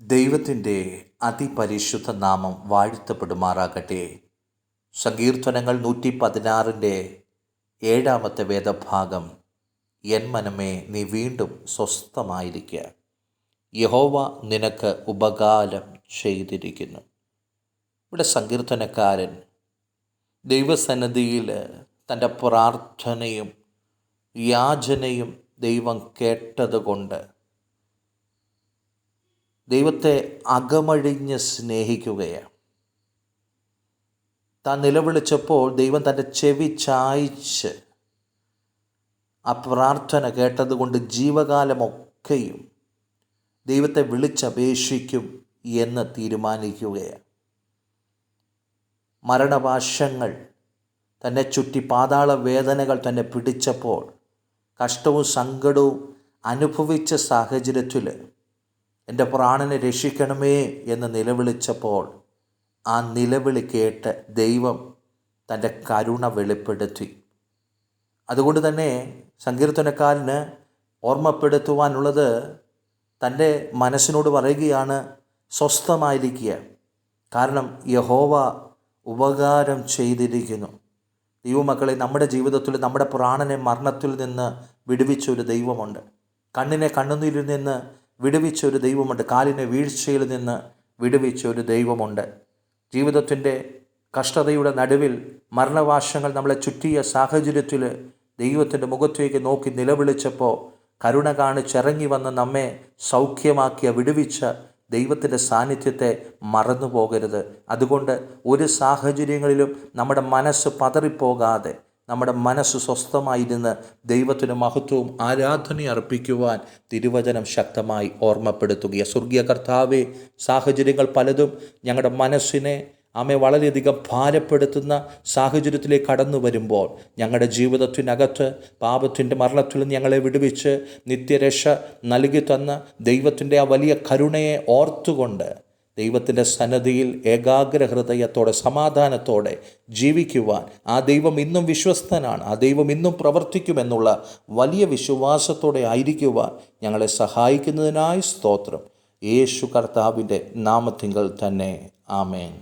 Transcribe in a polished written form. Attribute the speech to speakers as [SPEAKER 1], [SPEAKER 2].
[SPEAKER 1] ദൈവത്തിൻ്റെ അതിപരിശുദ്ധ നാമം വാഴ്ത്തപ്പെടുമാറാകട്ടെ. സങ്കീർത്തനങ്ങൾ 116 7 വേദഭാഗം. എൻ മനമേ, നീ വീണ്ടും സ്വസ്ഥമായിരിക്കുക, യഹോവ നിനക്ക് ഉപകാരം ചെയ്തിരിക്കുന്നു. ഇവിടെ സങ്കീർത്തനക്കാരൻ ദൈവസന്നിധിയിൽ തൻ്റെ പ്രാർത്ഥനയും യാചനയും ദൈവം കേട്ടതുകൊണ്ട് ദൈവത്തെ അകമഴിഞ്ഞ് സ്നേഹിക്കുകയാണ്. താൻ നിലവിളിച്ചപ്പോൾ ദൈവം തൻ്റെ ചെവി ചായ്ച്ച് ആ പ്രാർത്ഥന കേട്ടതുകൊണ്ട് ജീവകാലമൊക്കെയും ദൈവത്തെ വിളിച്ചപേക്ഷിക്കും എന്ന് തീരുമാനിക്കുകയാണ്. മരണപാശങ്ങൾ തന്നെ ചുറ്റി, പാതാള വേദനകൾ തന്നെ പിടിച്ചപ്പോൾ, കഷ്ടവും സങ്കടവും അനുഭവിച്ച സാഹചര്യത്തിൽ എൻ്റെ പ്രാണനെ രക്ഷിക്കണമേ എന്ന് നിലവിളിച്ചപ്പോൾ ആ നിലവിളി കേട്ട് ദൈവം തൻ്റെ കരുണ വെളിപ്പെടുത്തി. അതുകൊണ്ട് തന്നെ സങ്കീർത്തനക്കാരന് ഓർമ്മപ്പെടുത്തുവാനുള്ളത്, തൻ്റെ മനസ്സിനോട് പറയുകയാണ്, സ്വസ്ഥമായിരിക്കുക, കാരണം യഹോവ ഉപകാരം ചെയ്തിരിക്കുന്നു. ദൈവമക്കളെ, നമ്മുടെ ജീവിതത്തിൽ നമ്മുടെ പ്രാണനെ മരണത്തിൽ നിന്ന് വിടുവിച്ചൊരു ദൈവമുണ്ട്. കണ്ണിനെ കണ്ണുനീരിൽ നിന്ന് വിടുവിച്ചൊരു ദൈവമുണ്ട്. കാലിനെ വീഴ്ചയിൽ നിന്ന് വിടുവിച്ചൊരു ദൈവമുണ്ട്. ജീവിതത്തിൻ്റെ കഷ്ടതയുടെ നടുവിൽ മരണവാശങ്ങൾ നമ്മളെ ചുറ്റിയ സാഹചര്യത്തിൽ ദൈവത്തിൻ്റെ മുഖത്തേക്ക് നോക്കി നിലവിളിച്ചപ്പോൾ കരുണ കാണിച്ചിറങ്ങി വന്ന് നമ്മെ സൗഖ്യമാക്കിയ വിടുവിച്ച ദൈവത്തിൻ്റെ സാന്നിധ്യത്തെ മറന്നു പോകരുത്. അതുകൊണ്ട് ഒരു സാഹചര്യങ്ങളിലും നമ്മുടെ മനസ്സ് പതറിപ്പോകാതെ, നമ്മുടെ മനസ്സ് സ്വസ്ഥമായിരുന്ന് ദൈവത്തിന് മഹത്വവും ആരാധനയും അർപ്പിക്കുവാൻ തിരുവചനം ശക്തമായി ഓർമ്മപ്പെടുത്തുക. സ്വർഗീയ കർത്താവേ, സാഹചര്യങ്ങൾ പലതും ഞങ്ങളുടെ മനസ്സിനെ വളരെയധികം ഭാരപ്പെടുത്തുന്ന സാഹചര്യത്തിലേക്ക് കടന്നു വരുമ്പോൾ, ഞങ്ങളുടെ ജീവിതത്തിനകത്ത് പാപത്തിൻ്റെ മരണത്തിൽ നിന്ന് ഞങ്ങളെ വിടുവിച്ച് നിത്യരക്ഷ നൽകി തന്ന ദൈവത്തിൻ്റെ ആ വലിയ കരുണയെ ഓർത്തുകൊണ്ട് ദൈവത്തിൻ്റെ സന്നിധിയിൽ ഏകാഗ്ര ഹൃദയത്തോടെ സമാധാനത്തോടെ ജീവിക്കുവാൻ ആ ദൈവം ഇന്നും വിശ്വസ്തനാണ്, ആ ദൈവം ഇന്നും പ്രവർത്തിക്കുമെന്നുള്ള വലിയ വിശ്വാസത്തോടെ ആയിരിക്കുവാൻ ഞങ്ങളെ സഹായിക്കുന്നതിനായി സ്തോത്രം. യേശു കർത്താവിൻ്റെ നാമത്തിങ്കൽ തന്നെ. ആമേൻ.